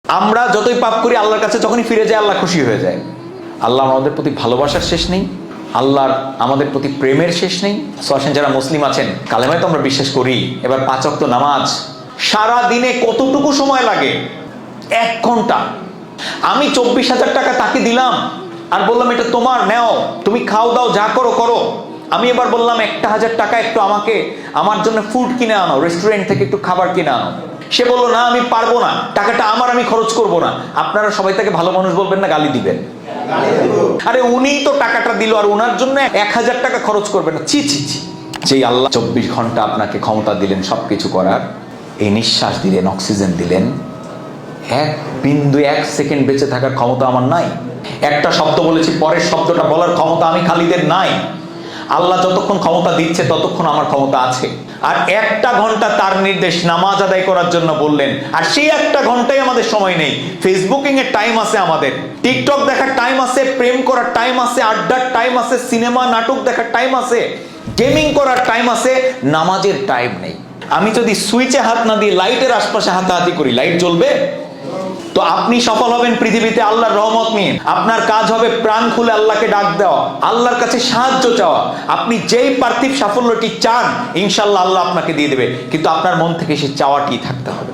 আমরা যতই পাপ করি আল্লাহর কাছে যখনই ফিরে যায় আল্লাহ খুশি হয়ে যায়। আল্লাহ আমাদের প্রতি ভালোবাসার শেষ নেই, আল্লাহর আমাদের প্রতি প্রেমের শেষ নেই। আসেন, যারা মুসলিম আছেন, কালেমায় তো আমরা বিশ্বাস করি, এবার 5 ওয়াক্ত নামাজ সারা দিনে কতটুকু সময় লাগে? 1 ঘন্টা। আমি 24,000 টাকা তাকে দিলাম আর বললাম এটা তোমার, নাও, তুমি খাও দাও, যা করো করো। আমি এবার বললাম 1,000 টাকা একটু আমাকে আমার জন্য ফুড কিনে আনো, রেস্টুরেন্ট থেকে একটু খাবার কিনে আনো। সে বললো না, আমি পারবো না, টাকাটা আমার, আমি খরচ করবো না। আপনারা সবাই তাকে ভালো মানুষ বলবেন না গালি দিবেন? আরে উনিই তো টাকাটা দিল আর ওনার জন্য 1,000 টাকা খরচ করবেন না? ছি ছি ছি। যেই আল্লাহ 24 ঘন্টা আপনাকে ক্ষমতা দিলেন সবকিছু করার, এই নিঃশ্বাস দিলেন, অক্সিজেন দিলেন, 1 বিন্দু 1 সেকেন্ড বেঁচে থাকার ক্ষমতা আমার নাই। একটা শব্দ বলেছি, পরের শব্দটা বলার ক্ষমতা আমি খালিদের নাই। আল্লাহ যতক্ষণ ক্ষমতা দিচ্ছে ততক্ষণ আমার ক্ষমতা আছে। আর 1টা ঘন্টা তার নির্দেশ নামাজ আদায় করার জন্য বললেন, আর সেই 1টা ঘন্টাই আমাদের সময় নেই। ফেসবুকিং এর টাইম আছে, আমাদের টিকটক দেখার টাইম আছে, প্রেম করার টাইম আছে, আড্ডার টাইম আছে, সিনেমা নাটক দেখার টাইম আছে, গেমিং করার টাইম আছে, নামাজের টাইম নেই। আমি যদি সুইচে হাত না দিয়ে লাইটের আশপাশে হাতাহাতি করি, লাইট জ্বলবে? তো আপনি সফল হবেন পৃথিবীতে আল্লাহর রহমত নিয়ে। আপনার কাজ হবে প্রাণ খুলে আল্লাহকে ডাক দেওয়া, আল্লাহর কাছে সাহায্য চাওয়া। আপনি যেই পার্থিব সাফল্যটি চান ইনশাআল্লাহ আল্লাহ আপনাকে দিয়ে দেবে, কিন্তু আপনার মন থেকে সে চাওয়াটি থাকতে হবে।